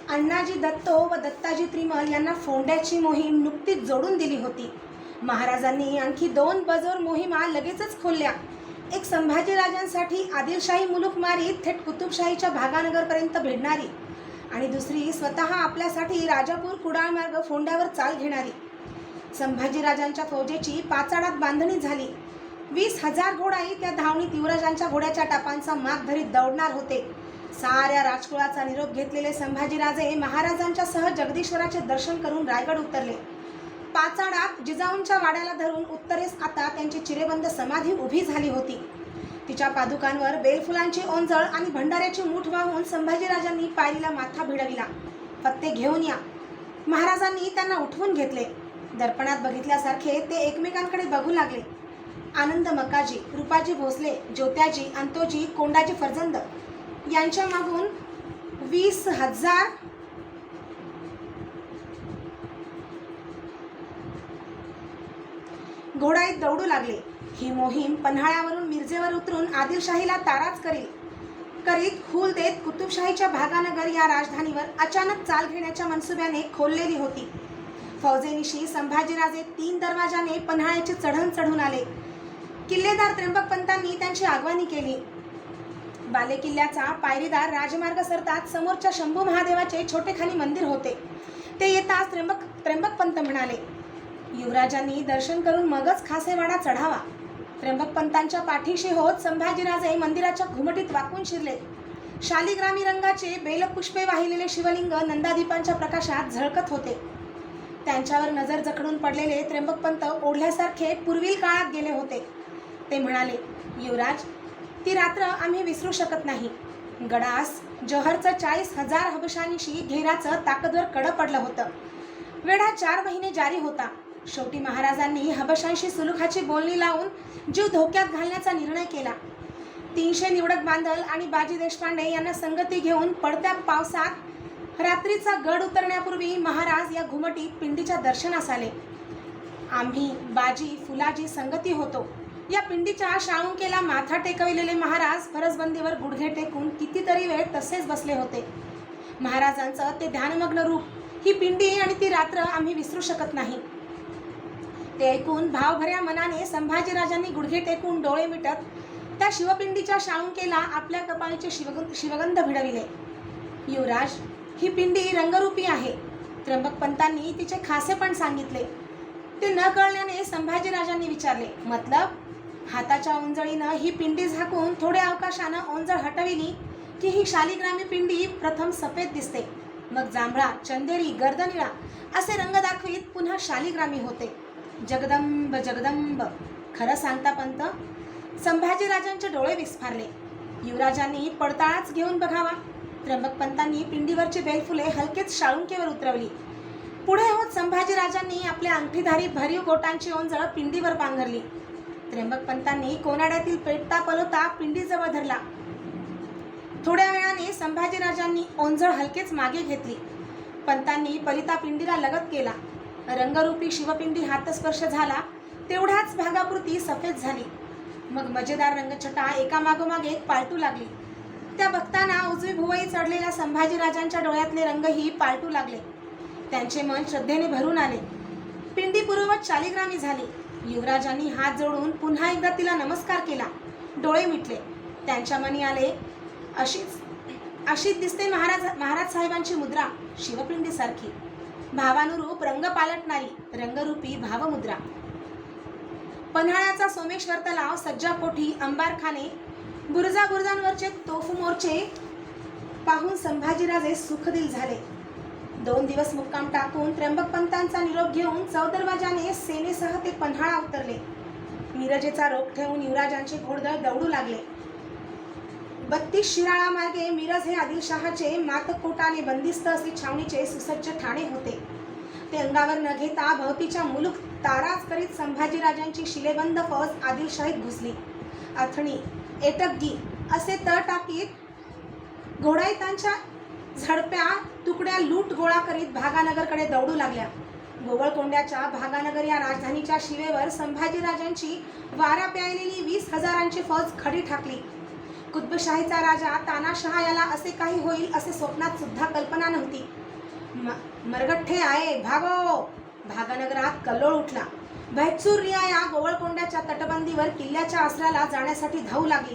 अण्णाजी दत्तो व दत्ताजी त्रिमल यांना फोंड्याची मोहीम नुकतीच जोडून दिली होती. महाराजांनी आणखी 2 बजोर मोहिमा लगेचच खोलल्या. एक संभाजीराजांसाठी आदिलशाही मुलूक मारीत थेट कुतुबशाहीच्या भागानगरपर्यंत भिडणारी आणि दुसरी स्वतः आपल्यासाठी राजापूर कुडाळ मार्ग फोंड्यावर चाल घेणारी. संभाजीराजांच्या फौजेची पाचाडात बांधणी झाली. 20,000 घोडाई त्या धावणीत युवराजांच्या घोड्याच्या टापांचा माग धरीत दौडणार होते. साऱ्या राजकुळाचा निरोप घेतलेले संभाजीराजे महाराजांच्या सह जगदीश्वराचे दर्शन करून रायगड उतरले. पाचाडात जिजाऊंच्या वाड्याला धरून उत्तरेस आता त्यांची चिरेबंद समाधी उभी झाली होती. तिच्या पादुकांवर बेलफुलांची ओंजळ आणि भंडाऱ्याची मूठ वाहून संभाजीराजांनी पायरीला माथा भिडविला. पत्ते घेऊन या. महाराजांनी त्यांना उठवून घेतले. दर्पणात बघितल्यासारखे ते एकमेकांकडे बघू लागले. आनंद मकाजी, रूपाजी भोसले, ज्योत्याजी, अंतोजी, कोंडाजी फर्जंद यांच्या मागून 20,000 घोडाईत दौडू लागले. ही मोहीम पन्हाळ्यावरून मिरजेवर उतरून आदिलशाहीला ताराच करीत खूल देत कुतुबशाहीच्या भागानगर या राजधानीवर अचानक चाल घेण्याच्या मनसुब्याने खोललेली होती. फौजेनिशी संभाजीराजे 3 दरवाजाने पन्हाळ्याची चढण चढून आले. किल्लेदार त्र्यंबकपंतांनी त्यांची आगवानी केली. बालेकिल्ल्याचा पायरीदार राजमार्ग सरतात समोरच्या शंभू महादेवाचे छोटेखानी मंदिर होते. ते येताच त्र्यंबकपंत म्हणाले, युवराजांनी दर्शन करून मगच खासेवाडा चढावा. त्र्यंबकपंतांच्या पाठीशी होत संभाजीराजे मंदिराच्या घुमटीत वाकून शिरले. शालिग्रामी रंगाचे बेलपुष्पे वाहिलेले शिवलिंग नंदादीपांच्या प्रकाशात झळकत होते. त्यांच्यावर नजर जखडून पडलेले त्र्यंबकपंत ओढल्यासारखे पूर्वील काळात गेले होते. ते म्हणाले, युवराज, ती रात्र आम्ही विसरू शकत नाही. गडास जहरचं 40,000 हबशानीशी घेराचं ताकदवर कडं पडलं होतं. वेढा 4 महिने जारी होता. शेवटी महाराजांनी हबशांशी सुलुखाची बोलणी लावून जीव धोक्यात घालण्याचा निर्णय केला. 300 निवडक बांधल आणि बाजी देशपांडे यांना संगती घेऊन पडत्या पावसात रात्रीचा गड उतरण्यापूर्वी महाराज या घुमटीत पिंडीच्या दर्शनास आले. आम्ही बाजी, फुलाजी संगती होतो. या पिंडीच्या शाळुंकेला माथा टेकविलेले महाराज फरसबंदीवर गुडघे टेकून कितीतरी वेळ तसेच बसले होते. महाराजांचं ते ध्यानमग्न रूप, ही पिंडी आणि ती रात्र आम्ही विसरू शकत नाही. ते ऐकून भावभऱ्या मनाने संभाजीराजांनी गुडघे टेकून डोळे मिटत त्या शिवपिंडीच्या शाळुंकेला आपल्या कपाळीचे शिवगंध भिडविले. युवराज, ही पिंडी रंगरूपी आहे. त्र्यंबकपंतांनी तिचे खासेपण सांगितले. ते न कळल्याने संभाजीराजांनी विचारले, मतलब? हाताच्या ओंजळीनं ही पिंडी झाकून थोड्या अवकाशानं ओंजळ हटविली की ही शालिग्रामी पिंडी प्रथम सफेद दिसते, मग जांभळा, चंदेरी, गर्दनिळा असे रंग दाखवीत पुन्हा शालिग्रामी होते. जगदंब जगदंब. खरं सांगता पंत? संभाजीराजांचे डोळे विस्फारले. युवराजांनी पडताळाच घेऊन बघावा. त्र्यंबकपंतांनी पिंडीवरची बेलफुले हलकेच शाळुंकेवर उतरवली. पुढे होत संभाजीराजांनी आपल्या अंगठीधारी भरीव गोटांची ओंजळ पिंडीवर पांघरली. त्र्यंबकपंतांनी कोनाड्यातील पेटता पलोता पिंडीजवळ धरला. थोड्या वेळाने संभाजीराजांनी ओंजळ हलकेच मागे घेतली. पंतांनी पलिता पिंडीला लगत केला. रंगरूपी शिवपिंडी हातस्पर्श झाला तेवढ्याच भागापुरती सफेद झाली. मग मजेदार रंगछटा एकामागोमाग एक पालटू लागली. त्या बघताना उजवी भुवई चढलेल्या संभाजीराजांच्या डोळ्यातले रंगही पालटू लागले. त्यांचे मन श्रद्धेने भरून आले. पिंडी पूर्ववत शालिग्रामी झाली. युवराजांनी हात जोडून पुन्हा एकदा तिला नमस्कार केला. डोळे मिटले. त्यांच्या मनी आले, अशीच दिसते महाराज साहेबांची मुद्रा, शिवपिंडीसारखी. भावानुरूप रंग पालटणारी रंगरूपी भावमुद्रा. पन्हाळ्याचा सोमेश्वर तलाव, सज्जा कोठी, अंबारखाने, बुरुजांवरचे तोफ मोर्चे पाहून संभाजीराजे सुखदिल झाले. 2 दिवस मुक्काम टाकून त्र्यंबकपंतांचा निरोप घेऊन चौदरवाजाने सेनेसह ते पन्हाळा उतरले. मिरजेचा रोख ठेवून युवराजांचे घोडदळ दौडू लागले. 32 शिराळा मार्गे मिरज हे आदिलशहाचे मातकोटाने बंदिस्त असे छावणीचे सुसज्ज ठाणे होते. ते अंगावर न घेता भोवतीच्या मुलूक ताराच करीत संभाजीराजांची शिलेबंद फौज आदिलशाहीत घुसली. अथणी, एटकगी असे तळ टाकीत घोडाईतांच्या झडप्या तुकड्या लूट गोळा करीत भागानगरकडे दौडू लागल्या. गोवळकोंड्याच्या भागानगर या राजधानीच्या शिवेवर संभाजीराजांची वारा प्यायलेली 20,000 फौज खडी ठाकली. कुतुबशाहीचा राजा तानाशहा याला असे काही होईल असे स्वप्नात सुद्धा कल्पना नव्हती. मरगठ्ठे आहे भागो. भागानगरात कल्लोळ उठला. भैत्सूर रिया या गोवळकोंड्याच्या तटबंदीवर किल्ल्याच्या आसऱ्याला जाण्यासाठी धावू लागली.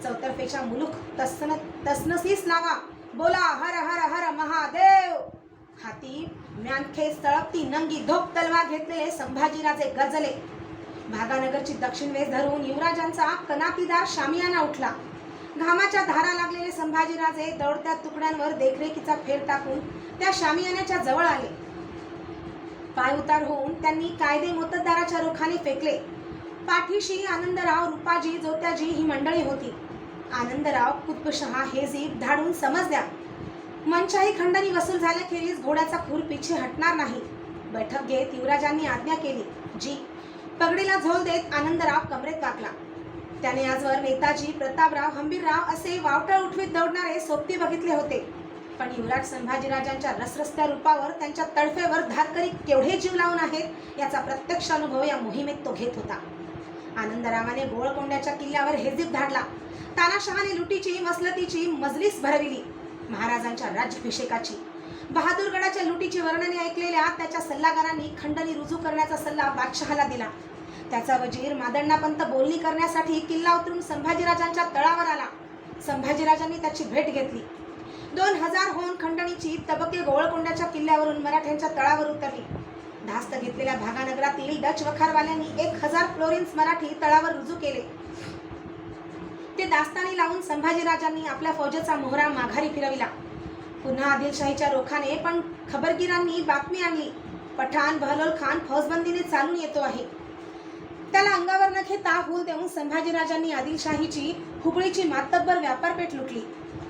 चौतर्फेच्या मुलूक तसनसीस लावा, बोला हर हर हर महादेव. हाती म्यानखेच तळपती नंगी धोक तलवार घेतलेले संभाजीराजे गरजले. भागानगरची दक्षिण वेस धरून युवराजांचा कनातीदार शामियाना उठला. घामाच्या धारा लागलेले संभाजीराजे दौडत्या तुकड्यांवर देखरेखीचा फेर टाकून त्या शामियान्याच्या जवळ आले. पाय उतार होऊन त्यांनी कायदे मोत्तद्दाराच्या रोखाने फेकले. पाठीशी आनंदराव, रूपाजी, जोत्याजी ही मंडळी होती. आनंदराव, कुतुबशहा, हेजीब धाडून समज द्या. मनशाही खंडणी वसूल झाल्याखेरीज घोड्याचा खूर पिछे हटणार नाही. बैठक घेत युवराजांनी आज्ञा केली. जी पगडीला झोल देत आनंदराव कमरेत वाकला. त्याने आजवर नेताजी, प्रतापराव, हंबीरराव असे वावटळ उठवीत दौडणारे सोबती बघितले होते, पण युवराज संभाजीराजांच्या रसरस्त्या रूपावर, त्यांच्या तडफेवर धारकरी केवढे जीव लावून आहेत याचा प्रत्यक्ष अनुभव या मोहिमेत तो घेत होता. आनंदरावाने गोवळकोंड्याच्या किल्ल्यावर हेजीब धाडला. तानाशहाने लुटीची, मसलतीची मजलिस भरविली. महाराजांच्या राज्याभिषेकाची, बहादूरगडाच्या लुटीची वर्णने ऐकलेल्या त्याच्या सल्लागारांनी खंडणी रुजू करण्याचा सल्ला बादशहाला दिला. त्याचा वजीर मादण्णापंत बोलणी करण्यासाठी किल्ला उतरून संभाजीराजांच्या तळावर आला. संभाजीराजांनी त्याची भेट घेतली. 2000 होऊन खंडणीची तबके गोवळकोंड्याच्या किल्ल्यावरून मराठ्यांच्या तळावर उतरली. धास्त घेतलेल्या भागानगरातील डच वखारवाल्यांनी 1000 फ्लोरिन्स मराठी तळावर रुजू केले. ते दास्तानी लावून संभाजीराजांनी आपल्या फौजेचा मोहरा माघारी फिरविला. पुन्हा आदिलशाहीच्या रोखाने पण खबरगिरांनी बातमी आणली, पठाण बहलोल खान फौजबंदीने चालून येतो आहे. त्याला अंगावर न घेता हूल देऊन संभाजीराजांनी आदिलशाहीची हुबळीची मातब्बर व्यापारपेठ लुटली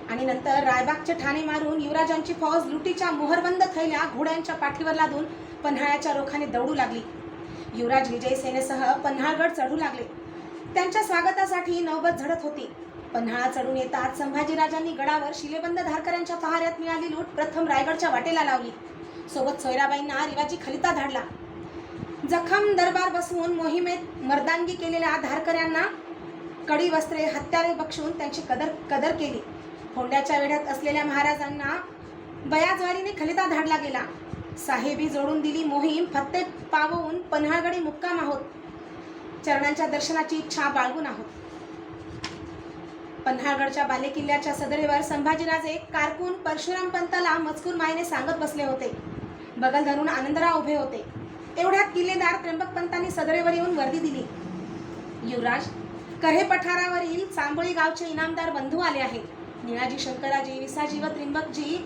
आणि नंतर रायबागचे ठाणे मारून युवराजांची फौज लुटीच्या मोहरबंद थैल्या घोड्यांच्या पाठीवर लादून पन्हाळ्याच्या रोखाने दौडू लागली. युवराज विजय सेनेसह पन्हाळगड चढू लागले. त्यांच्या स्वागतासाठी नौबत झडत होती. पन्हाळा चढून येताच संभाजीराजांनी गडावर शिलेबंद धारकऱ्यांच्या पहाऱ्यात मिळाली लूट प्रथम रायगडच्या वाटेला लावली. सोबत सोयराबाईंना रिवाजी खलिता धाडला. जखम दरबार बसवून मोहिमेत मर्दानगी केलेल्या धारकऱ्यांना कडी वस्त्रे, हत्यारे बक्षून त्यांची कदर केली. फोंड्याच्या वेढ्यात असलेल्या महाराजांना बयाजवारीने खलिता धाडला गेला. साहेबी जोडून दिली मोहीम फत्ते पावून पन्हाळगडी मुक्काम आहोत. चरणांच्या दर्शनाची इच्छा बाळगून आहोत. पन्हाळगडच्या बालेकिल्ल्याच्या सदरेवर संभाजीराजे कारकून परशुराम पंताला मजकूर मायने सांगत बसले होते. बगल धरून आनंदराव उभे होते. एवढ्यात किल्लेदार त्र्यंबक पंतांनी सदरेवर येऊन वर्दी दिली. युवराज, कर्हे पठारावरील चांबोळी गावचे इनामदार बंधू आले आहेत. निळाजी, शंकराजी, विसाजी व त्रिंबकजी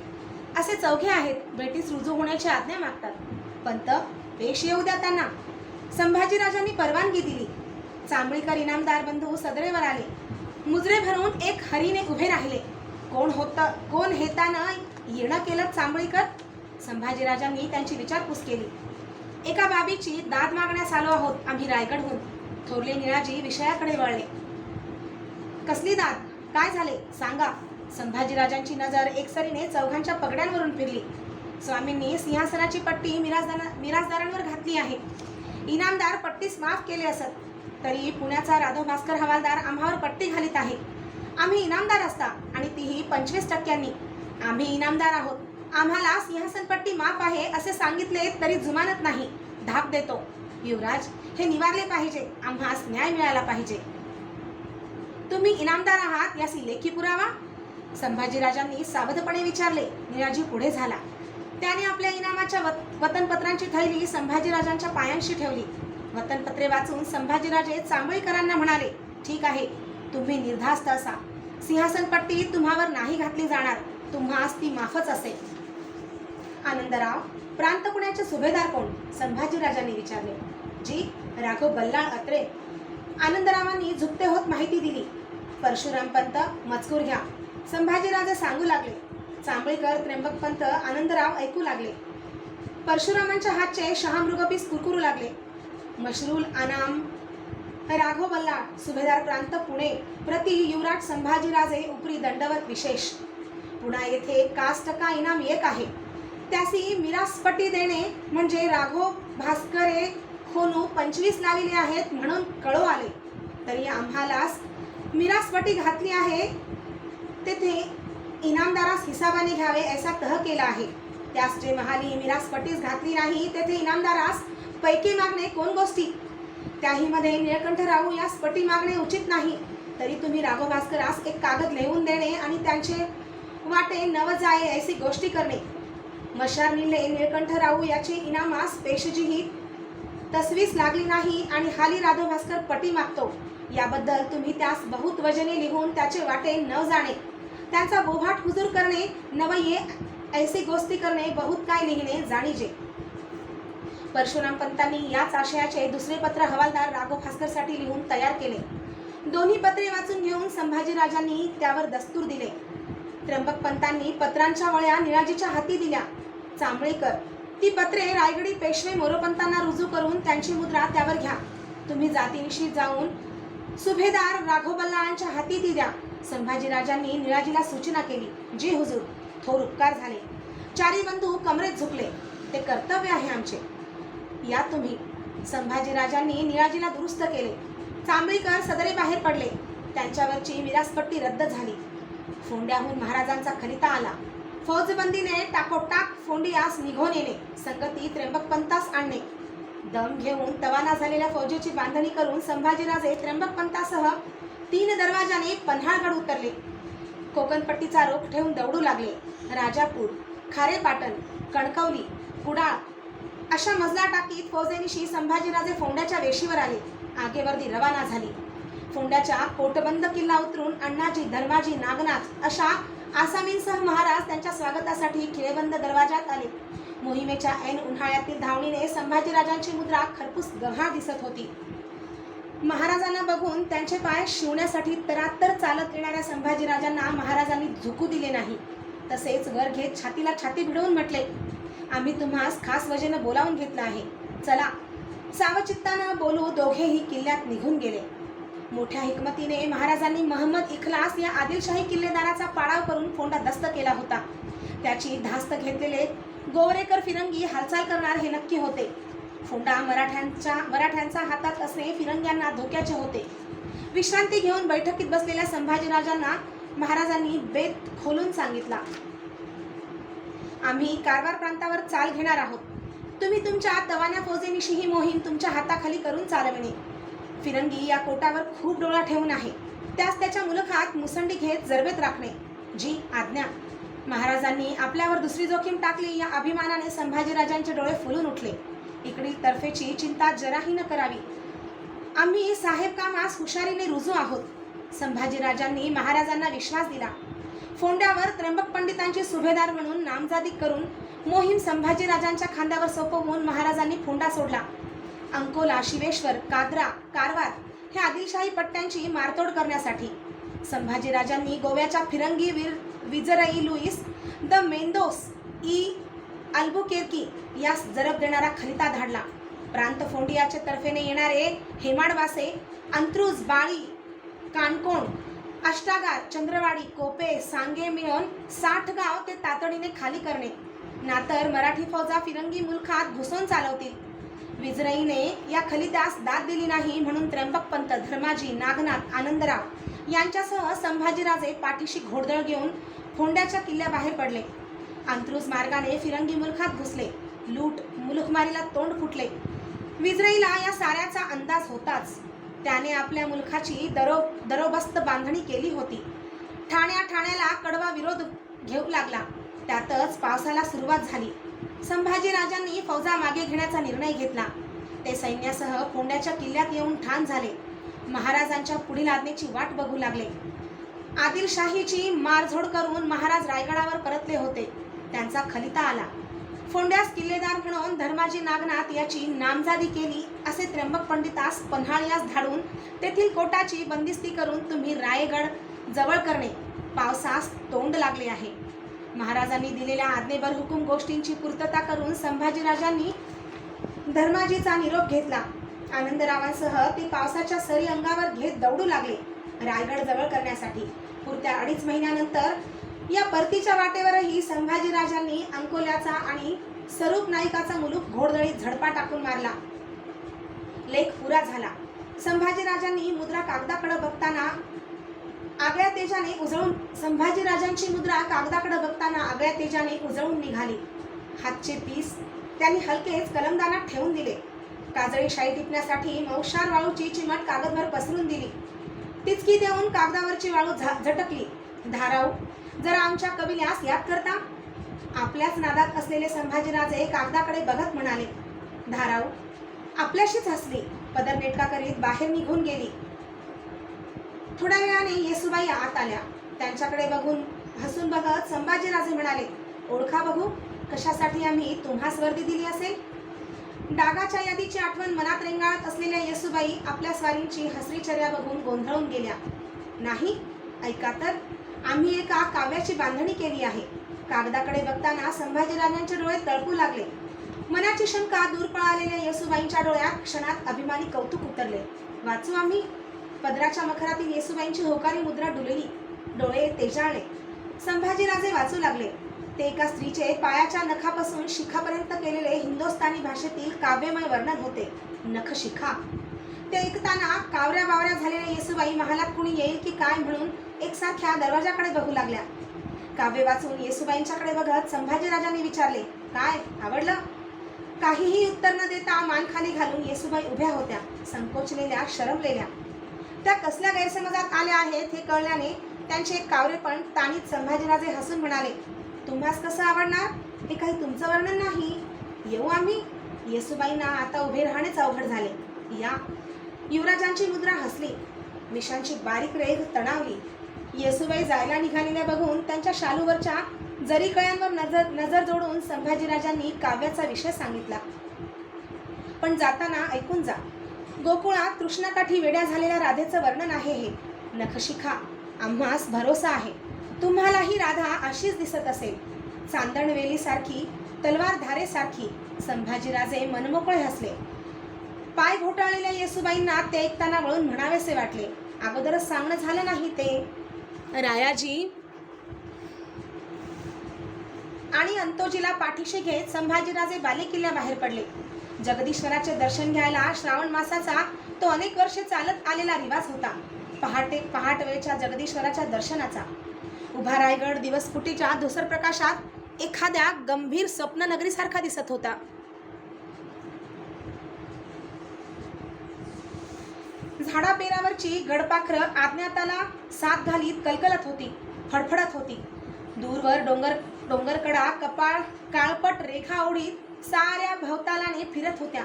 असे चौघे आहेत. भेटीस रुजू होण्याची आज्ञा मागतात. पंत, पेश येऊ द्या त्यांना. संभाजीराजांनी परवानगी दिली. चांबळीकर इनामदार बंधू सदरेवर आले. मुजरे भरून एक हरीने उभे राहिले. कोण हेतानं येणं केलं चांबळीकर? संभाजीराजांनी त्यांची विचारपूस केली. एका बाबीची दाद मागण्यास आलो आहोत आम्ही रायगडहून. थोरले निळाजी विषयाकडे वळले. कसली दाद? काय झाले सांगा. संभाजीराजांची नजर एकसरीने चौघांच्या पगड्यांवरून फिरली. स्वामींनी सिंहासनाची पट्टी मिराजदारांवर घातली आहे. इनामदार पट्टीस माफ केले असत, तरी पुण्याचा राधव भास्कर हवालदार आम्हावर पट्टी घालीत आहे. आम्ही इनामदार असता आणि तीही 25%. आम्ही इनामदार आहोत. आम्हाला सिंहासन पट्टी माफ आहे असे सांगितले तरी जुमानत नाही. धाप देतो. युवराज, हे निवारले पाहिजे. आम्हास न्याय मिळाला पाहिजे. तुम्ही इनामदार आहात यासी लेखी पुरावा? संभाजीराजांनी सावधपणे विचारले. निळाजी पुढे झाला. त्याने आपल्या इनामाच्या वतनपत्रांची थैली संभाजीराजांच्या पायांशी ठेवली. वतनपत्रे वाचून संभाजीराजे चांबळीकरांना म्हणाले, ठीक आहे, तुम्ही निर्धास्त असा. सिंहासन पट्टी तुम्हावर नाही घातली जाणार. तुम्हास ती माफच असेल. आनंदराव, प्रांत पुण्याचे सुभेदार कोण? संभाजीराजांनी विचारले. जी, राघव बल्लाळ अत्रे. आनंदरावांनी झुकते होत माहिती दिली. परशुराम पंत, मजकूर घ्या. संभाजीराजे सांगू लागले. चांबळीकर, त्र्यंबक पंत, आनंदराव ऐकू लागले. परशुरामांच्या हातचे शहामृगपीस कुरकुरू लागले. मशरूल अनाम राघव बल्लाळ, सुभेदार प्रांत पुणे, प्रति युवराज संभाजीराजे उपरी दंडवत विशेष. पुन्हा येथे कास टका इनाम एक आहे. त्यासी मिरासपट्टी देणे म्हणजे राघव भास्करे खोनू 25 लाविले आहेत म्हणून कळो आले. तरी आम्हालास मिरासपट्टी घातली आहे तेथे इनामदारास हिसाबाने घ्यावे ऐसा तह केला आहे. त्यास जे महाली मिरासपट्टीस घातली नाही तेथे इनामदारास पैकी मागणे कोण गोष्टी. त्याहीमध्ये निळकंठराव यास पट्टी मागणे उचित नाही. तरी तुम्ही राघव भास्करास एक कागद लिहून देणे आणि त्यांचे वाटे नव जाये ऐसी गोष्टी करणे. मशार निले निळकंठराव याचे इनामास पेशजीही तसवीस लागली नाही आणि हाली राघव भास्कर पट्टी मागतो. याबद्दल तुम्ही त्यास बहुत वजने लिहून त्याचे वाटे न जाणे, त्यांचा बोभाट हुजूर करणे, नवये ऐसी गोष्टी करणे, बहुत काय लिहिणे जाणीजे. परशुराम पंतांनी याच आशयाचे दुसरे पत्र हवालदार राघव भास्करसाठी लिहून तयार केले. दोन्ही पत्रे वाचून घेऊन संभाजीराजांनी त्यावर दस्तूर दिले. त्र्यंबक पंतांनी पत्रांच्या वळ्या निळाजीच्या हाती दिल्या. चांबळेकर, ती पत्रे रायगडी पेशवे मोरोपंतांना रुजू करून त्यांची मुद्रा त्यावर घ्या. तुम्ही जातीनिशी जाऊन सुभेदार राघोबल्लाळांच्या हाती ती द्या. संभाजीराजांनी निळाजीला सूचना केली. जी हुजूर. थोर उपकार झाले. चारी बंधू कमरेत झुकले. ते कर्तव्य आहे आमचे. या तुम्ही. संभाजीराजांनी निळाजीला दुरुस्त केले. चांबळीकर सदरे बाहेर पडले. त्यांच्यावरची मिरासपट्टी रद्द झाली. फोंड्याहून महाराजांचा खलिता आला. फौजबंदीने टाकोटाक फोंडियास निघून येणे, संगती त्र्यंबक पंतास आणणे. दम घेऊन तवाना झालेल्या फौजेची बांधणी करून संभाजीराजे त्र्यंबक पंतासह 3 दरवाजाने पन्हाळगड उतरले. कोकणपट्टीचा रोख ठेवून दौडू लागले. राजापूर, खारेपाटण, कणकवली, कुडाळ अशा मजला टाकीत फौजेनिशी संभाजीराजे फोंड्याच्या वेशीवर आले. आगेवर्दी रवाना झाली. फोंड्याच्या कोटबंद किल्ला उतरून अण्णाजी, धर्माजी, नागनाथ अशा आसामींसह महाराज त्यांच्या स्वागतासाठी खिळेबंद दरवाजात आले. मोहिमेच्या ऐन उन्हाळ्यातील धावणीने संभाजीराजांची मुद्रा खरपूस गव्हाळ दिसत होती. महाराजांना बघून त्यांचे पाय शिवण्यासाठी तरातर चालत येणाऱ्या संभाजीराजांना महाराजांनी झुकू दिले नाही. तसेच वर घेत छातीला छाती भिडवून म्हटले, आम्ही तुम्हास खास वजेनं बोलावून घेतलं आहे. चला. सावचित्तानं बोलू दोघेही किल्ल्यात निघून गेले. मोठ्या हिकमतीने महाराजांनी महम्मद इखलास या आदिलशाही किल्लेदाराचा पाडाव करून फोंडा दस्त केला होता. त्याची धास्त घेतलेले गोवरेकर फिरंगी हालचाल करणार हे नक्की होते. फोंडा मराठ्यांच्या हातात असणे फिरंग्यांना धोक्याचे होते. विश्रांती घेऊन बैठकीत बसलेल्या संभाजीराजांना महाराजांनी बेत खोलून सांगितला, आम्ही कारवार प्रांतावर चाल घेणार आहोत. तुम्ही तुमच्या तवान्या फौजेनिशी ही मोहीम तुमच्या हाताखाली करून चालविणे. फिरंगी या कोटावर खूप डोळा ठेवून आहे. त्यास त्याच्या मुलखात मुसंडी घेत जरबेत राखणे. जी आज्ञा. महाराजांनी आपल्यावर दुसरी जोखीम टाकली या अभिमानाने संभाजीराजांचे डोळे फुलून उठले. इकडील तर्फेची चिंता जराही न करावी. आम्ही साहेब कामास हुशारीने रुजू आहोत. संभाजीराजांनी महाराजांना विश्वास दिला. फोंड्यावर त्र्यंबक पंडितांची सुभेदार म्हणून नामजादी करून मोहीम संभाजीराजांच्या खांद्यावर सोपवून महाराजांनी फोंडा सोडला. अंकोला, शिवेश्वर, काद्रा, कारवार हे आदिलशाही पट्ट्यांची मारतोड करण्यासाठी संभाजीराजांनी गोव्याच्या फिरंगी विजरई लुईस द मेंदोस ई अल्बुकेर्की यास जरब देणारा खलिता धाडला. प्रांत फोंडियाच्या तर्फेने येणारे हेमाडवासे, अंत्रुज, बाळी, कानकोण, अष्टागार, चंद्रवाडी, कोपे, सांगे मिळून 60 गाव ते तातडीने खाली करणे. नातर मराठी फौजा फिरंगी मुलखात घुसून चालवतील. विजरईने या खलित्यास दाद दिली नाही म्हणून त्र्यंबक पंत, धर्माजी, नागनाथ, आनंदराव यांच्यासह संभाजीराजे पाठीशी घोडदळ घेऊन फोंड्याच्या किल्ल्याबाहेर पडले. अंत्रुज मार्गाने फिरंगी मुलखात घुसले. लूट, मुलुखमारीला तोंड फुटले. विजरईला या साऱ्याचा अंदाज होताच. त्याने आपल्या मुलखाची दरोबस्त बांधणी केली होती. ठाण्याला कडवा विरोध घेऊ लागला. त्यातच पावसाला सुरुवात झाली. संभाजीराजांनी फौजा मागे घेण्याचा निर्णय घेतला. ते सैन्यासह फोंड्याच्या किल्ल्यात येऊन ठाण झाले. महाराजांच्या पुढील आज्ञेची वाट बघू लागले. आदिलशाहीची मारझोड करून महाराज रायगडावर परतले होते. त्यांचा खलिता आला. फोंड्यास किल्लेदार म्हणून धर्माजी नागनाथ याची नामजादी केली असे त्र्यंबक पंडितास पन्हाळ्यास धाडून तेथील कोटाची बंदिस्ती करून तुम्ही रायगड जवळ करणे. पावसास तोंड लागले आहे. महाराजांनी दिलेल्या आज्ञेवर हुकूम गोष्टींची पूर्तता करून संभाजीराजांनी धर्माजीचा निरोप घेतला. आनंदरावांसह ते पावसाच्या सरी अंगावर घेत दौडू लागले रायगड जवळ करण्यासाठी. पुरत्या 2.5 महिन्यानंतर या परतीच्या वाटेवरही संभाजीराजांनी अंकोल्याचा आणि स्वरूप नाईकाचा मुलूक घोडदळीत झडपा टाकून मारला. लेख पुरा झाला. संभाजीराजांनी मुद्रा कागदाकडे बघताना आगळ्या तेजाने उजळून संभाजीराजांची मुद्रा कागदाकडे बघताना आगळ्या तेजाने उजळून निघाली. हातचे पीस त्यांनी हलकेच कलमदानात ठेवून दिले. काजळी शाई टिपण्यासाठी मौशार वाळूची चिमट कागदभर पसरून दिली. टिचकी देऊन कागदावरची वाळू झटकली. धाराऊ, जरा आमच्या कबिल्यास याद करता? आपल्याच नादात असलेले संभाजीराजे कागदाकडे बघत म्हणाले. धाराऊ आपल्याशीच हसली. पदर नेटका करीत बाहेर निघून गेली. थोड्या वेळाने येसूबाई आत आल्या. त्यांच्याकडे बघून हसून बघत संभाजीराजे म्हणाले, ओळखा बघू, कशासाठी आम्ही तुम्हास वर्दी दिली असेल? डागाच्या यादीची आठवण मनात रेंगाळत असलेल्या येसूबाई आपल्या स्वारींची हसरीचर्या बघून गोंधळून गेल्या. नाही, ऐका तर, आम्ही एका काव्याची बांधणी केली आहे. कागदाकडे बघताना संभाजीराजांचे डोळे तळपू लागले. मनाची शंका दूर पळालेल्या येसूबाईंच्या डोळ्यात क्षणात अभिमानी कौतुक उतरले. वाचू आम्ही? पदराच्या मखरातील येसूबाईंची होकारी मुद्रा डुलली. डोळे तेजाळले. संभाजीराजे वाचू लागले. ते एका स्त्रीचे पायाच्या नखापासून शिखापर्यंत केलेले हिंदुस्थानी भाषेतील काव्यमय वर्णन होते. नखशिखा. ते ऐकताना कावऱ्या बावऱ्या झालेल्या येसूबाई महालात कुणी येईल की काय म्हणून एकसारख्या दरवाजाकडे बघू लागल्या. काव्य वाचून येसूबाईंच्याकडे बघत संभाजीराजांनी विचारले, काय आवडलं? काहीही उत्तर न देता मान खाली घालून येसूबाई उभ्या होत्या, संकोचलेल्या, शरमलेल्या. त्या कसल्या गैरसमजात आल्या आहेत हे कळल्याने त्यांचे एक कावरेपण ताणीत संभाजीराजे हसून म्हणाले, तुम्हास कसं आवडणार? हे काही तुमचं वर्णन नाही. येऊ आम्ही? येसूबाईंना आता उभे राहणेच अवघड झाले. या. युवराजांची मुद्रा हसली. मिशांची बारीक रेघ तणावली. येसूबाई जायला निघालेल्या बघून त्यांच्या शालूवरच्या जरी कळ्यांवर नजर जोडून संभाजीराजांनी काव्याचा विषय सांगितला. पण जाताना ऐकून जा. गोकुळात कृष्णकाठी वेड्या झालेल्या राधेचं वर्णन आहे हे. नखशिखा, आम्हास भरोसा आहे, तुम्हालाही राधा अशीच दिसत असेल. चांदणवेलीसारखी, तलवार धारेसारखी. संभाजीराजे मनमोकळे हसले. पाय घोटाळलेल्या येसूबाईंना ते ऐकताना वळून म्हणावेसे वाटले, अगोदरच सांगणं झालं नाही ते? रायाजी आणि अंतोजीला पाठीशी घेत संभाजीराजे बालेकिल्ल्याबाहेर पडले. जगदीश्वराचे दर्शन घ्यायला श्रावण मासाचा तो अनेक वर्षे चालत आलेला रिवाज होता. पहाट वेळच्या जगदीश्वराच्या दर्शनाचा. उभा रायगड दिवसफुटीच्या धुसर प्रकाशात एखाद्या गंभीर स्वप्ननगरीसारखा दिसत होता. झाडापेरावरची गडपाखरं आज्ञाताला साथ घालीत कलकलत होती, फडफडत होती. दूरवर डोंगरकडा कपाळ काळपट रेखा ओढीत साऱ्या भवतालाने फिरत होत्या.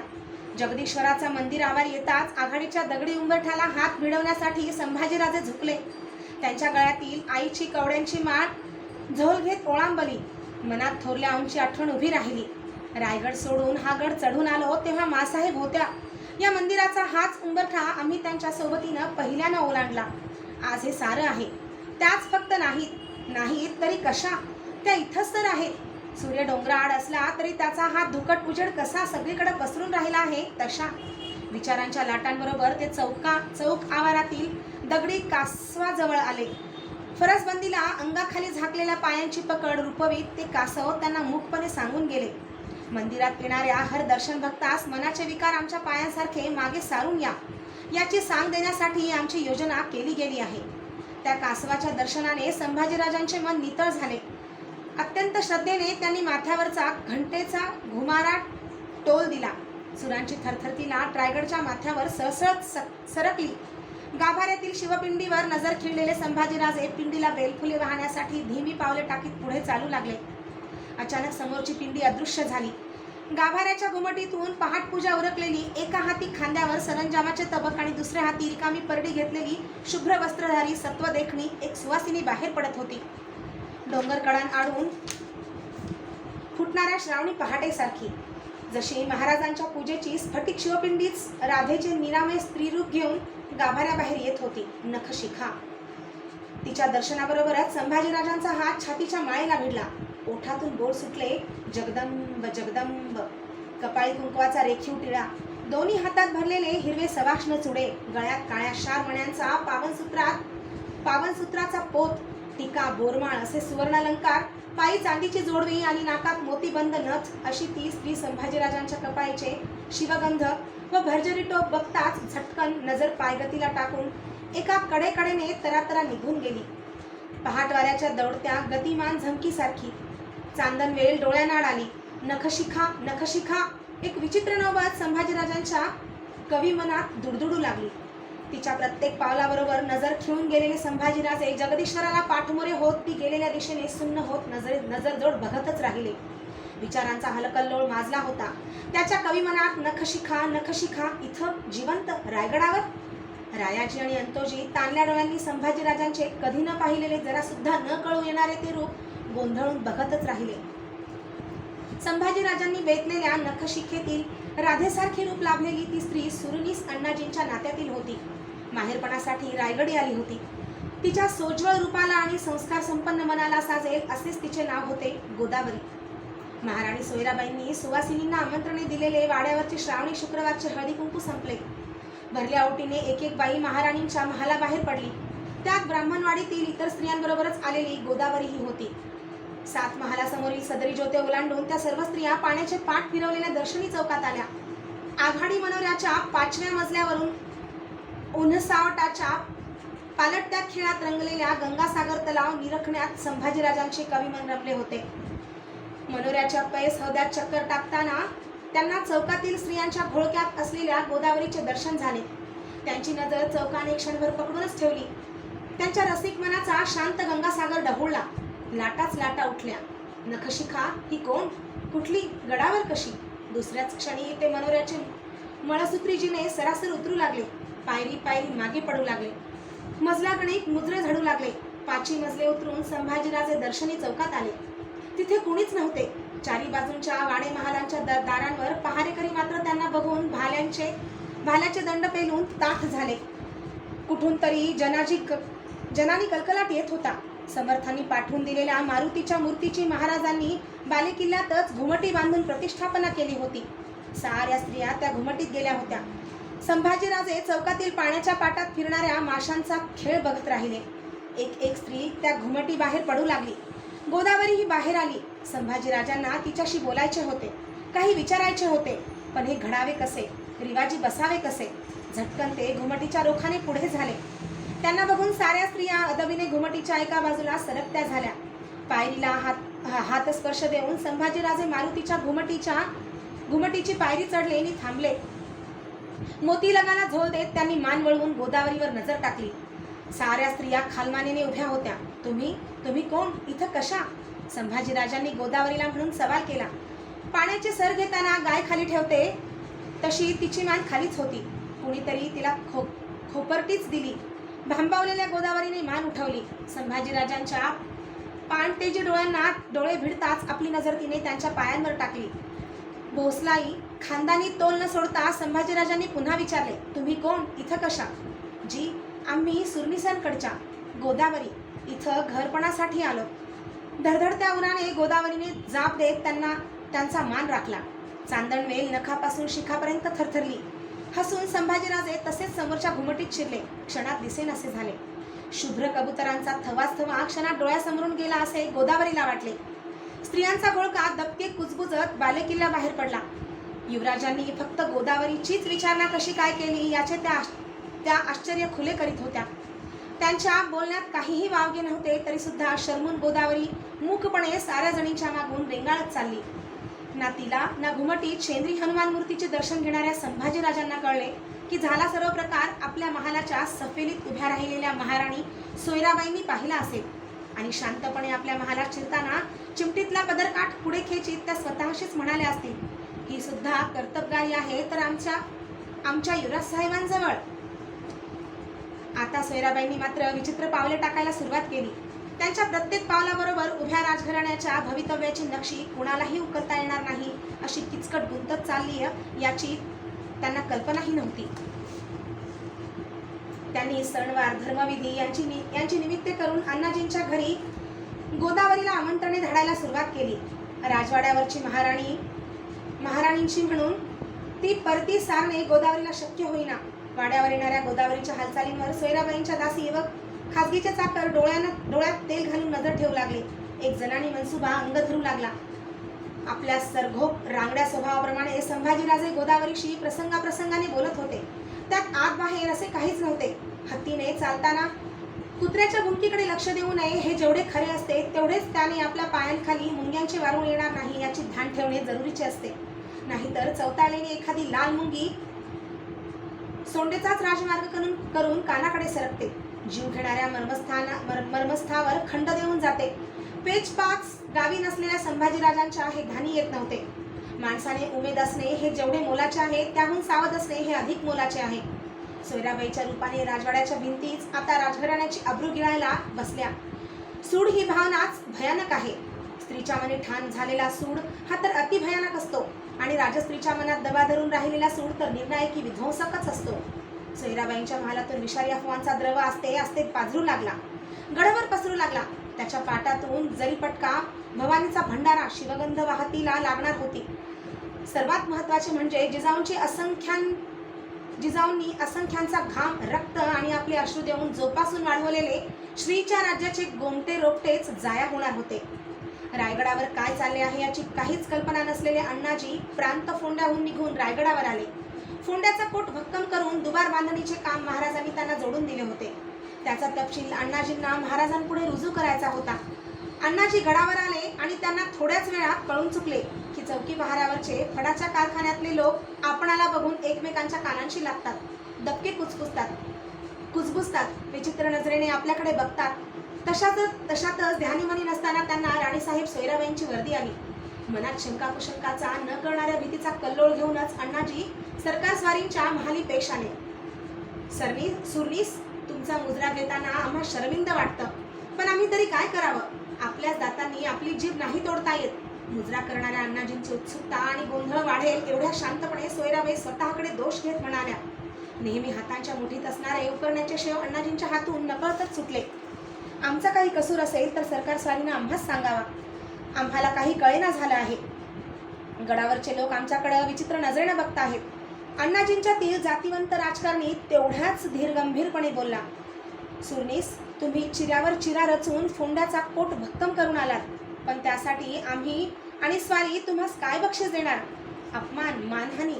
जगदीश्वराचा मंदिरावर येताच आघाडीच्या दगडी उंबरठ्याला हात भिडवण्यासाठी संभाजीराजे झुकले. त्यांच्या गळ्यातील आईची कवड्यांची माळ झोल घेत ओळांबली. मनात थोरल्या आऊंची आठवण उभी राहिली. रायगड सोडून हा गड चढून आलो तेव्हा मासाहेब होत्या. या मंदिराचा हाच उंबरठा आम्ही त्यांच्या सोबतीनं पहिल्यानं ओलांडला. आज हे सारं आहे. त्याच फक्त नाहीत तरी कशा, त्या इथंच तर आहेत. सूर्य डोंगराआड असला तरी त्याचा हा धुकट उजेड कसा सगळीकडे पसरून राहिला आहे तशा. विचारांच्या लाटांबरोबर ते चौक आवारातील दगडी कासवाजवळ आले. फरसबंदीला अंगाखाली झाकलेल्या पायांची पकड रूपवीत ते कासव त्यांना मूकपणे सांगून गेले, मंदिरात येणाऱ्या हर दर्शन भक्तास मनाचे विकार आमच्या पायांसारखे मागे सारून या, याची सांग देण्यासाठी आमची योजना केली गेली आहे. त्या कासवाच्या दर्शनाने संभाजीराजांचे मन नितळ झाले. अत्यंत श्रद्धेने त्यांनी माथ्यावरचा घंटेचा घुमारा टोल दिला. सुरांची थरथरती लाट रायगडच्या माथ्यावर सळसळत सरकली. गाभाऱ्यातील शिवपिंडीवर नजर खिळलेले संभाजीराजे पिंडीला बेलफुले वाहण्यासाठी धीमी पावले टाकीत पुढे चालू लागले. अचानक समोरची पिंडी अदृश्य झाली. गाभाऱ्याच्या घुमटीतून पहाटपूजा उरकलेली, एका हाती खांद्यावर सरंजामाचे तबक आणि दुसऱ्या हाती रिकामी परडी घेतलेली शुभ्र वस्त्रधारी सत्व देखणी एक सुवासिनी बाहेर पडत होती. डोंगरकडांआडून फुटणाऱ्या श्रावणी पहाटेसारखी. जशी महाराजांच्या पूजेची स्फटिक शिवपिंडीच राधेचे निरामय स्त्रीरूप घेऊन गाभाऱ्याबाहेर येत होती. नखशिखा. तिच्या दर्शनाबरोबरच संभाजीराजांचा हात छातीच्या माळेला भिडला. ओठातून बोल सुटले, जगदंब जगदंब. कपाळी कुंकवाचा रेखीव टिळा, दोन्ही हातात भरलेले हिरवे सवाष्ण चुडे, गळ्यात काळ्या शार मण्यांचा पावनसूत्राचा पोत, टीका बोरमाळ असे सुवर्णालंकार, पायी चांदीची जोडवी आणि नाकात मोतीबंद नथ, अशी ती स्त्री संभाजीराजांच्या कपाळीचे शिवगंध व भरजरी टोप बघताच झटकन नजर पायगतीला टाकून एका कडेकडेने तरातरा निघून गेली. पहाटवाऱ्याच्या दौडत्या गतिमान झमकीसारखी चांदणवेल डोळ्यानाड आली. नखशिखा नखशिखा एक विचित्र नौबत संभाजीराजांच्या कवी मनात दुडदुडू लागली. तिच्या प्रत्येक पावलाबरोबर नजर खिळून गेलेले संभाजीराजे जगदीश्वराला पाठमोरे होत ती गेलेल्या दिशेने सुन्न होत नजरजोड बघतच राहिले. विचारांचा हलकल्लोळ माजला होता त्याच्या कवी मनात. नखशिखा नखशिखा इथं जिवंत रायगडावर? रायाजी आणि अंतोजी ताणल्या डोळ्यांनी संभाजीराजांचे कधी न पाहिलेले जरा सुद्धा न कळू येणारे ते रूप गोंधळून बघतच राहिले. संभाजीराजांनी वेतलेल्या नखशिखेतील राधेसारखे रूप लाभलेली ती स्त्री सुरनीस अण्णाजींच्या नात्यातील होती. माहेरपणासाठी रायगडी आली होती. तिच्या सोज्वळ रूपाला आणि संस्कार संपन्न मनाला साजेल असेच तिचे नाव होते गोदावरी. महाराणी सोयराबाईंनी सुवासिनींना आमंत्रणे दिलेले वाड्यावरचे श्रावणी शुक्रवारचे हळदी कुंकू संपले. भरल्या ओटीने एक एक बाई महाराणींच्या महालाबाहेर पडली. त्यात ब्राह्मणवाडीतील इतर स्त्रियांबरोबरच आलेली गोदावरीही होती. 7 महालासमोरील सदरी ज्योते ओलांडून त्या सर्व स्त्रिया पाण्याचे पाठ फिरवलेल्या दर्शनी चौकात आल्या. आघाडी मनोऱ्याच्या 5व्या मजल्यावरून उन्हसावटाच्या पालटत्या खेळात रंगलेल्या गंगासागर तलाव निरखण्यात संभाजीराजांचे कविमन रमले होते. मनोऱ्याच्या पैस हौद्यात चक्कर टाकताना त्यांना चौकातील स्त्रियांच्या घोळक्यात असलेल्या गोदावरीचे दर्शन झाले. त्यांची नजर चौकाने क्षणभर पकडूनच ठेवली. त्यांच्या रसिक मनाचा शांत गंगासागर ढवळला. लाटाच लाटा उठल्या. नखशिखा ही कोण? कुठली? गडावर कशी? दुसऱ्याच क्षणी ते मनोऱ्याचे मळसूत्रीजीने सरासर उतरू लागले. पायरी पायरी मागे पडू लागले. मजला गणित मुजरे झडू लागले. 5 मजले उतरून संभाजीराजे दर्शनी चौकात आले. तिथे कुणीच नव्हते. चारी बाजूंच्या वाडे महालांच्या दारांवर पहारेकरी मात्र त्यांना बघून भाल्याचे दंड पेलून ताठ झाले. कुठून तरी जनानी कलकलाट येत होता. समर्थांनी पाठवून दिलेल्या मारुतीच्या मूर्तीची महाराजांनी बालेकिल्ल्यातच घुमटी बांधून प्रतिष्ठापना केली होती. साऱ्या स्त्रिया त्या घुमटीत गेल्या होत्या. संभाजीराजे चौकातील पाण्याच्या पाटात फिरणाऱ्या माशांचा खेळ बघत राहिले. एक स्त्री त्या घुमटी बाहेर पडू लागली. गोदावरी ही बाहेर आली. संभाजीराजांना तिच्याशी बोलायचे होते, काही विचारायचे होते. पण हे घडावे कसे? रिवाजी बसावे कसे? झटकन ते घुमटीच्या रोखाने पुढे झाले. त्यांना बघून साऱ्या स्त्रिया अदबीने घुमटीच्या एका बाजूला सरकत्या झाल्या. पायरीला हातस्पर्श देऊन संभाजीराजे मारुतीच्या घुमटीची पायरी चढले आणि थांबले. मोती लगाला झोल देत त्यांनी मान वळवून गोदावरीवर नजर टाकली. साऱ्या स्त्रिया खालमानेने उभ्या होत्या. तुम्ही कोण? इथं कशा? संभाजीराजांनी गोदावरीला म्हणून सवाल केला. पाण्याचे सर घेताना गाय खाली ठेवते तशी तिची मान खालीच होती. कुणीतरी तिला खोपरटीच दिली. भांबावलेल्या गोदावरीने मान उठवली. संभाजीराजांच्या पाणतेजी डोळ्यांना डोळे भिडताच आपली नजर तिने त्यांच्या पायांवर टाकली. भोसलाई खानदानी तोल न सोडता संभाजीराजांनी पुन्हा विचारले, तुम्ही कोण? इथं कशा? जी, आम्ही सुरनिसांकडच्या. गोदावरी, इथं घरपणासाठी आलो. धडधडत्या उराने गोदावरीने जाप देत त्यांचा मान राखला. चांदणवेल नखापासून शिखापर्यंत थरथरली. हसून संभाजीराजे तसेच समोरच्या घुमटीत शिरले. क्षणात दिसेनासे झाले. शुभ्र कबुतरांचा थवा क्षणात डोळ्यासमोरून गेला असे गोदावरीला वाटले. स्त्रियांचा घोळका दबके कुजबुजत बालेकिल्ल्याबाहेर पडला. युवराजांनी फक्त गोदावरीचीच विचारणा कशी काय केली याचे त्या आश्चर्य खुले करीत होत्या. त्यांच्या बोलण्यात काहीही वावगे नव्हते तरी सुद्धा शरमून गोदावरी मूकपणे साऱ्या जणींच्या मागून रेंगाळत चालली. ना तिला ना घुमटीत शेंद्री हनुमान मूर्तीचे दर्शन घेणाऱ्या संभाजीराजांना कळले की झाला सर्व प्रकार आपल्या महालाच्या सफेलीत उभ्या राहिलेल्या महाराणी सोयराबाईंनी पाहिला असेल आणि शांतपणे आपल्या महालात शिरताना चिमटीतला पदरकाठ पुढे खेचीत त्या स्वतःशीच म्हणाल्या असतील, ही सुद्धा कर्तबगारी आहे तर आमच्या युवराज साहेबांजवळ. आता सोयराबाईंनी मात्र विचित्र पावले टाकायला सुरुवात केली. त्यांच्या प्रत्येक पावलाबरोबर उभ्या राजघराण्याच्या भवितव्याची नक्षी कुणालाही उकलता येणार नाही अशी किचकट गुंतत चालली याची त्यांना कल्पनाही नव्हती. त्यांनी सणवार धर्मविधी यांची निमित्ते करून अण्णाजींच्या घरी गोदावरीला आमंत्रणे धाडायला सुरुवात केली. राजवाड्यावरची महाराणींची म्हणून ती परती सारणे गोदावरीला शक्य होईना. वाड्यावर येणाऱ्या गोदावरीच्या हालचालींवर सोयराबाईंच्या दासी व खासगीचे चाकर डोळ्यात तेल घालून नजर ठेवू लागले. एक जनानी मनसुबा अंग धरू लागला. आपल्या सरघोप रांगड्या स्वभावाप्रमाणे संभाजीराजे गोदावरीशी प्रसंगाने बोलत होते. त्यात आत बाहेर असे काहीच नव्हते. हत्तीने चालताना कुत्र्याच्या भुंकीकडे लक्ष देऊ नये हे जेवढे खरे असते तेवढेच त्याने आपल्या पायांखाली मुंग्यांचे वारूळ येणार नाही याची ध्यान ठेवणे जरुरीचे असते. नाहीतर चवताळलेली एखादी लाल मुंगी सोंडेचाच राजमार्ग करून कानाकडे सरकते, जीव घेणाऱ्या मर्मस्थावर खंड देऊन जाते. पेचपाच गावी नसलेल्या संभाजीराजांच्या हे ध्यानी येत नव्हते. माणसाने उमेद असणे हे जेवढे मोलाचे आहे त्याहून सावध असणे हे अधिक मोलाचे आहे. सोयराबाईच्या रूपाने राजवाड्याच्या भिंतीच आता राजघराण्याची अब्रू गिळायला बसल्या. सूड ही भावनाच भयानक आहे. स्त्रीच्या मनी ठाण झालेला सूड हा तर अति भयानक असतो आणि राजस्त्रीच्या मनात दबा धरून राहिलेला सूड तर निर्णायकी विध्वंसकच असतो. सोयराबाईंच्या महालातून विषारी अफवांचा द्रव आस्ते पाझरू लागला, गडवर पसरू लागला. त्याच्या पाटातून जरीपटका भवानीचा भंडारा शिवगंध वाहतीला लागणार होती. सर्वात महत्वाचे म्हणजे जिजाऊंनी असंख्यांचा घाम, रक्त आणि आपले अश्रू देऊन जोपासून वाढवलेले श्रीच्या राज्याचे गोमटे रोपटेच जाया होणार होते. रायगडावर काय चालले आहे याची काहीच कल्पना नसलेले अण्णाजी प्रांत फोंड्याहून निघून रायगडावर आले. फोंड्याचा कोट भक्कम करून दुबार बांधणीचे काम महाराजांनी त्यांना जोडून दिले होते. त्याचा तपशील अण्णाजींना महाराजांपुढे रुजू करायचा होता. अण्णाजी गडावर आले आणि त्यांना थोड्याच वेळात कळून चुकले की चौकी पहाऱ्यावरचे फडाच्या कारखान्यातले लोक आपणाला बघून एकमेकांच्या कानांशी लागतात, दबके कुजबुजतात, विचित्र नजरेने आपल्याकडे बघतात. तशातच ध्यानीमनी नसताना त्यांना राणीसाहेब सोयराबाईंची वर्दी आली. मनात शंका कुशंकाचा न कळणाऱ्या भीतीचा कल्लोळ घेऊनच अण्णाजी सरकार स्वारींच्या महाली पेश आले. सुरनीस, तुमचा मुजरा घेताना आम्हा शर्मिंद वाटतं, पण आम्ही तरी काय करावं? आपल्याच दातांनी आपली जीभ नाही तोडता येत. मुजरा करणाऱ्या अण्णाजींची उत्सुकता आणि गोंधळ वाढेल एवढ्या शांतपणे सोयराबाई स्वतःकडे दोष घेत म्हणाल्या. नेहमी हातांच्या मुठीत असणारे उपकरणाचे शेव अण्णाजींच्या हातून नकळतच सुटले. आमचा काही कसूर असेल तर सरकार स्वारीनं आम्हाच सांगावा. आम्हाला काही कळेना झालं आहे. गडावरचे लोक आमच्याकडे विचित्र नजरेने बघत आहेत. अण्णाजींच्यातील जातीवंत राजकारणी तेवढ्याच धीरगंभीरपणे बोलला. सुरनीस, तुम्ही चिऱ्यावर चिरा रचून फोंड्याचा कोट भक्कम करून आलात, पण त्यासाठी आम्ही आणि स्वारी तुम्हास काय बक्षीस देणार? अपमान, मानहानी.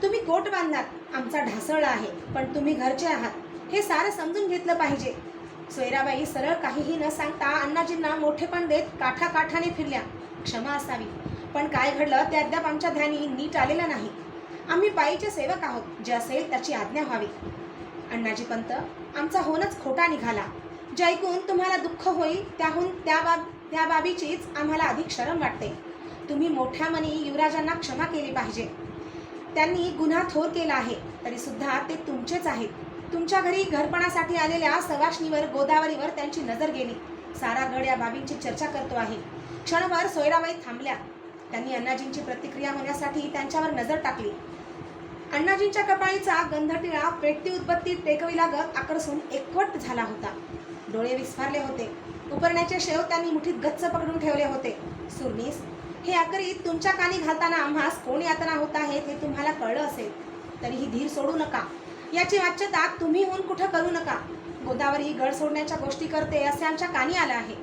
तुम्ही कोट बांधलात, आमचा ढासळला आहे, पण तुम्ही घरचे आहात हे सारं समजून घेतलं पाहिजे. सोयराबाई सरळ काहीही न सांगता अण्णाजींना मोठेपण देत काठाकाठाने फिरल्या. क्षमा असावी, पण काय घडलं ते अद्याप आमच्या ध्यानी नीट आलेलं नाही. आम्ही बाईचे सेवक आहोत, जे असेल त्याची आज्ञा व्हावी. अण्णाजी पंत, आमचा होणच खोटा निघाला. जे ऐकून तुम्हाला दुःख होईल त्या बाबीचीच आम्हाला अधिक शरम वाटते. तुम्ही मोठ्या मनी युवराजांना क्षमा केली पाहिजे. त्यांनी गुन्हा थोर केला आहे, तरी सुद्धा ते तुमचेच आहेत. तुमच्या घरी घरपणासाठी आलेल्या सवाष्णीवर गोदावरीवर त्यांची नजर गेली. सारा गड या बाबींची चर्चा करतो आहे. क्षणभर सोयराबाई थांबल्या. त्यांनी अण्णाजींची प्रतिक्रिया होण्यासाठी त्यांच्यावर नजर टाकली. अण्णाजींच्या कपाळीचा गंधटिळा पेटती उदबत्ती टेकवी लागत आकर्षून एकवट झाला होता. डोळे विस्फारले होते. उपरण्याचे शेव त्यांनी मुठीत गच्च पकडून ठेवले होते. सुरनीस, हे आकरीत तुमच्या कानी घालताना आम्हास कोण यातना होत आहेत हे तुम्हाला कळलं असेल, तरीही धीर सोडू नका. याची वाच्यता तुम्ही होऊन कुठं करू नका. गोदावरी गड सोडण्याच्या गोष्टी करते असे आमच्या कानी आलं आहे.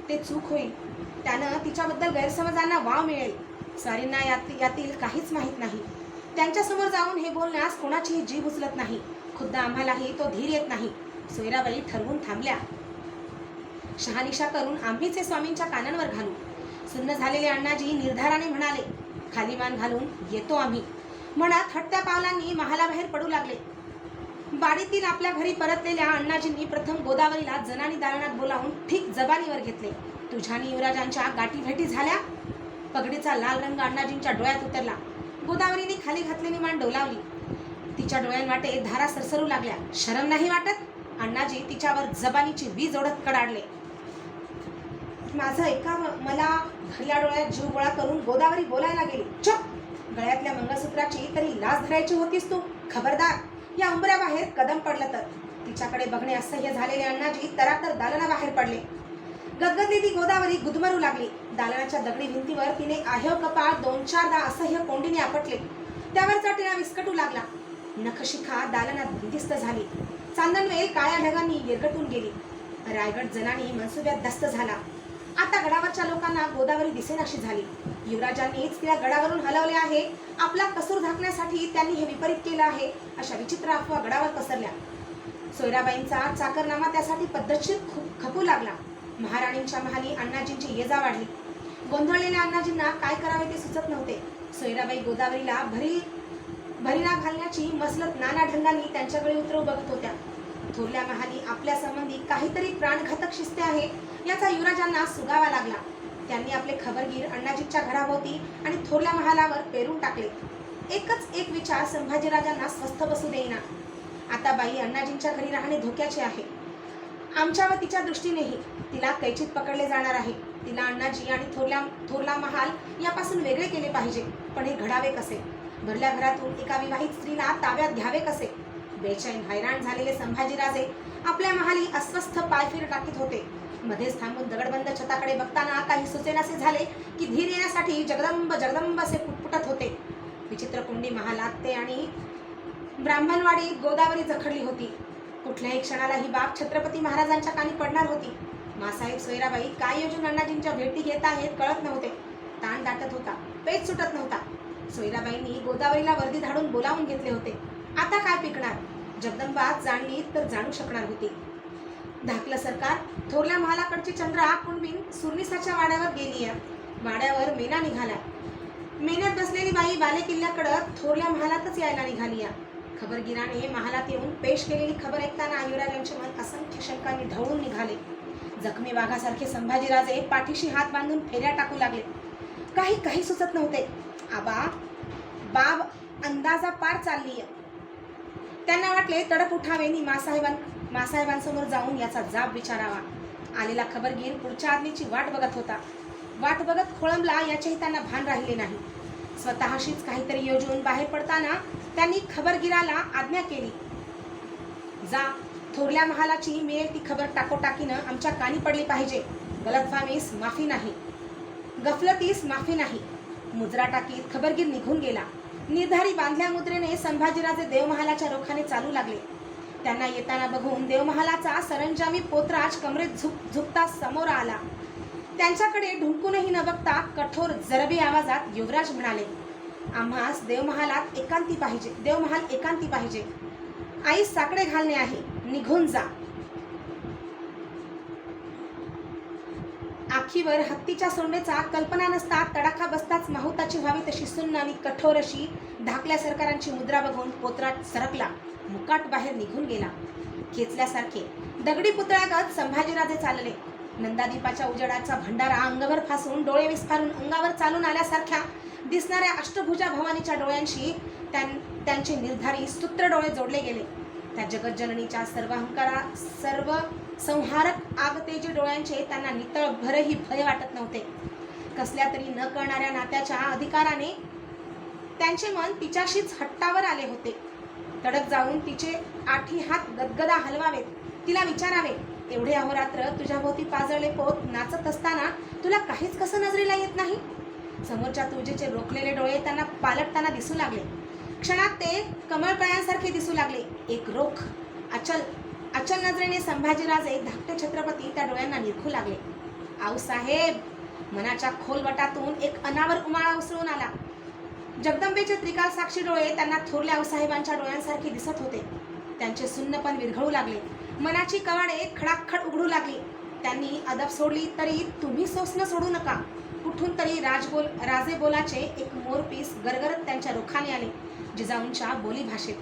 ते चूक होईल. त्यानं तिच्याबद्दल गैरसमजांना वाव मिळेल. स्वारींना यातील काहीच माहीत नाही. त्यांच्यासमोर जाऊन हे बोलण्यास कोणाचीही जीभ उचलत नाही. खुद्द आम्हालाही तो धीर येत नाही. सोयराबाई ठरवून थांबल्या. शहानिशा करून आम्हीच हे स्वामींच्या कानांवर घालू. सुन्न झालेले अण्णाजी निर्धाराने म्हणाले. खाली मान घालून येतो आम्ही म्हणत हटत्या पावलांनी महालाबाहेर पडू लागले. बाडीतील आपल्या घरी परतलेल्या अण्णाजींनी प्रथम गोदावरीला जनानी दालनात बोलावून ठीक जबानीवर घेतले. तुझ्यानी युवराजांच्या गाठीभेटी झाल्या? पगडीचा लाल रंग अण्णाजींच्या डोळ्यात उतरला. गोदावरीने खाली घातलेली मान डोलावली. तिच्या डोळ्यांवाटे धारा सरसरू लागल्या. शरम नाही वाटत? अण्णाजी तिच्यावर जबानीची वीज ओढत कडाडले. माझं ऐका, मला भरल्या डोळ्यात जीव गोळा करून गोदावरी बोलायला गेली. चुप! गळ्यातल्या मंगळसूत्राची तरी लाज धरायची होतीस तू. खबरदार, या उंबऱ्याबाहेर कदम पडलं तर. तिच्याकडे बघणे असह्य झालेले अण्णाजी तरातर दालनाबाहेर पडले. गदगदलेली गोदावरी गुदमरू लागली. दालनाच्या दगडी भिंतीवर तिने आहेव कपाळ 2-4दा असह्य कोंडीने आपटले. त्यावरचा टिळा विस्कटू लागला. नखशिखा दालनात बंदिस्त झाली. चांदणवेल काळ्या ढगांनी विरघटून गेली. रायगड जनानी मनसुब्यात दस्त झाला. आता गडावरच्या लोकांना गोदावरी दिसेनाशी झाली. युवराजांनीच तिला गडावरून हलवले आहे. आपला कसूर झाकण्यासाठी त्यांनी हे विपरीत केलं आहे. अशा विचित्र अफवा गडावर पसरल्या. सोयराबाईंचा चाकरनामा त्यासाठी पद्धतशीर खपू लागला. महाराणींच्या महाली अण्णाजींची येजा वाढली. गोंधळलेल्या अण्णाजींना काय करावे ते सुचत नव्हते. सोयराबाई गोदावरीला भरीला घालण्याची मसलत नाना ढंगांनी त्यांच्याकडे उतरवू बघत होत्या. थोरल्या महाली आपल्या संबंधी काहीतरी प्राणघातक शिस्ते आहे याचा युवराजांना सुगावा लागला. त्यांनी आपले खबरगीर अण्णाजींच्या घराभोवती आणि थोरल्या महालावर पेरून टाकले. एकच एक विचार संभाजीराजांना स्वस्थ बसू देईना. आता बाई अण्णाजींच्या घरी राहणे धोक्याचे आहे. आमच्या व तिच्या दृष्टीनेही तिला कैचीत पकडले जाणार आहे. तिला अण्णाजी आणि थोरला महाल यापासून वेगळे केले पाहिजे. पण हे घडावे कसे? भरल्या घरातून एका विवाहित स्त्रीला ताब्यात घ्यावे कसे? बेचैन हैराण झालेले संभाजीराजे आपल्या महाली अस्वस्थ पायफीर टाकीत होते. मध्येच थांबून दगडबंद छताकडे बघताना काही सुचेनासे झाले की धीर येण्यासाठी जगदंब जगदंब असे पुटपुटत होते. विचित्रकुंडी महालात ते आणि ब्राह्मणवाडी गोदावरी जखडली होती. कुठल्याही क्षणाला ही बाब छत्रपती महाराजांच्या कानी पडणार होती. मासाहेब सोयराबाई काय योजून अण्णाजींच्या भेटी घेत आहेत कळत नव्हते. ताण दाटत होता, पेच सुटत नव्हता. सोयराबाईंनी गोदावरीला वर्दी धाडून बोलावून घेतले होते. आता काय पिकणार? जगदंबा जाणली तर जाणू शकणार होती. धाकलं सरकार थोरल्या महालाकडची चंद्रा कुणबीन सुरनिसाच्या वाड्यावर गेली. वाड्यावर मेना निघाला. मेन्यात बसलेली बाई बाले किल्ल्याकडं थोरल्या महालातच यायला निघाली. खबरगिराने महालात येऊन पेश केलेली खबर ऐकताना युवराजांचे मन असंख्य शंकांनी ढवळून निघाले. जखमी वाघासारखे संभाजीराजे पाठीशी हात बांधून फेऱ्या टाकू लागले. काही सुचत नव्हते. बाब अंदाजा पार चालली. त्यांना वाटले तडक उठावे नि मासाहेबांसमोर जाऊन याचा जाब विचारावा. आलेला खबरगीर पुढच्या आज्ञेची वाट बघत होता. वाट बघत खोळंबला याचेही त्यांना भान राहिले नाही. स्वतःशीच काहीतरी योजून बाहेर पडताना त्यांनी खबरगिराला आज्ञा केली, जा, थोरल्या महालाची मिळेल ती खबर टाकोटाकीनं आमच्या कानी पडली पाहिजे. गलतफहमीस माफी नाही, गफलतीस माफी नाही. मुजरा टाकीत खबरगीर निघून गेला. निर्धारी बांधल्या मुद्रेने संभाजीराजे देवमहालाच्या रोखाने चालू लागले. त्यांना येताना बघून देवमहालाचा सरंजामी पोतराज कमरेत झुकता समोर आला. त्यांच्याकडे ढुंकूनही न बघता कठोर जरबी आवाजात युवराज म्हणाले, आम्हास देवमहाल एकांती पाहिजे. आई साकडे घालणे आहे, निघून जा. आखीवर हत्तीच्या सोंडेचा कल्पना नसता तडाखा बसताच माहुताची व्हावी तशी सुन्न आणि कठोर अशी धाकल्या सरकारांची मुद्रा बघून पोतराज सरकला. मुकाट बाहेर निघून गेला. खेचल्यासारखे दगडी पुतळ्यागत संभाजीराजे चालले. नंदादीपाच्या उजेडाचा भंडारा अंगभर फासून डोळे विस्फारून अंगावर चालून आल्यासारख्या दिसणाऱ्या अष्टभुजा भवानीच्या डोळ्यांशी त्यांचे निर्धारी सूत्र डोळे जोडले गेले. त्या जगज्जननीच्या सर्व संहारक आगतेजे डोळ्यांचे त्यांना नितळ भरही भय वाटत नव्हते. कसल्या तरी न कळणाऱ्या नात्याच्या अधिकाराने त्यांचे मन तिच्याशीच हट्टावर आले होते. तडक जाऊन तिचे 8 हात गदगदा हलवावेत. तिला विचारावे, एवढे अहोरात्र तुझ्याभोवती पाजळले पोत नाचत असताना तुला काहीच कसं नजरेला येत नाही? समोरच्या तुझेचे रोखलेले डोळे त्यांना पालटताना दिसू लागले. क्षणात ते कमळकळ्यांसारखे दिसू लागले. एक रोख अचल नजरेने संभाजीराजे धाकटे छत्रपती त्या डोळ्यांना निरखू लागले. आऊसाहेब, मनाच्या खोलवटातून एक अनावर उमाळा उसळून आला. जगदंबेचे त्रिकाल साक्षी डोळे त्यांना थोरल्या आऊसाहेबांच्या डोळ्यांसारखे दिसत होते. त्यांचे सुन्नपण विरघळू लागले. मनाची कवाडे खडाखड उघडू लागली. त्यांनी अदब सोडली तरी तुम्ही सोसणं सोडू नका. कुठून तरी राजे बोलाचे एक मोरपीस गरगरत त्यांच्या रोखाने आले. जिजाऊंच्या बोली भाषेत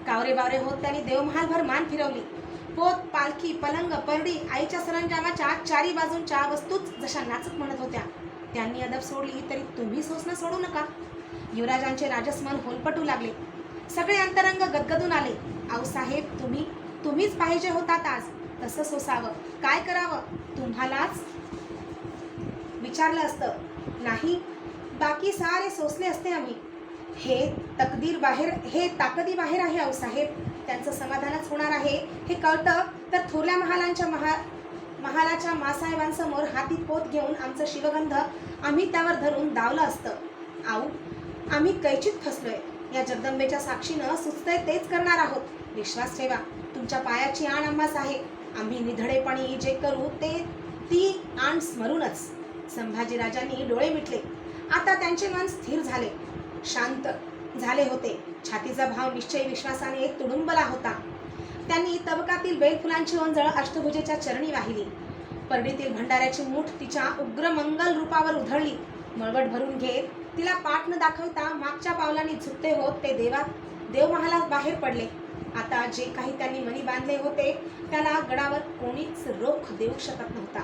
कावरे बावरे होत त्यांनी देवमहालभर मान फिरवली. पोत, पालखी, पलंग, परडी आईच्या सरंजामाच्या चारी बाजूंच्या वस्तूच जशा नाचत म्हणत होत्या. त्यांनी अदब सोडली तरी तुम्ही सोसणं सोडू नका. युवराजांचे राजस्मन होलपटू लागले. सगळे अंतरंग गदगदून आले. आऊसाहेब, तुम्हीच पाहिजे होतात आज. तसं सोसावं, काय करावं तुम्हालाच विचारलं असतं. नाही, बाकी सारे सोसले असते आम्ही. हे ताकदी बाहेर आहे आऊसाहेब. त्यांचं समाधानच होणार आहे हे कळतं तर थोरल्या महालाच्या मासाहेबांसमोर हाती पोत घेऊन आमचं शिवगंध आम्ही त्यावर धरून दावलं असतं. आऊ, आम्ही कैचीत फसलोय. या जगदंबेच्या साक्षीनं सुचतंय तेच करणार आहोत. विश्वास ठेवा, तुमच्या पायाची आण आम्हास आहे. आम्ही निधडेपणी जे करू ती आण स्मरूनच. संभाजीराजांनी डोळे मिटले. आता त्यांचे मन स्थिर झाले, शांत झाले होते. छातीचा भाव निश्चय विश्वासाने तुडुंबला होता. त्यांनी तबकातील बेलफुलांची ओंजळ अष्टभुजेच्या चरणी वाहिली. परडीतील भंडाऱ्याची मूठ तिच्या उग्र मंगल रूपावर उधळली. मळवट भरून घेत तिला पाठ न दाखवता मागच्या पावलांनी झुकते होत ते देवमहालात बाहेर पडले. आता जे काही त्यांनी मनी बांधले होते त्याला गडावर कोणीच रोख देऊ शकत नव्हता.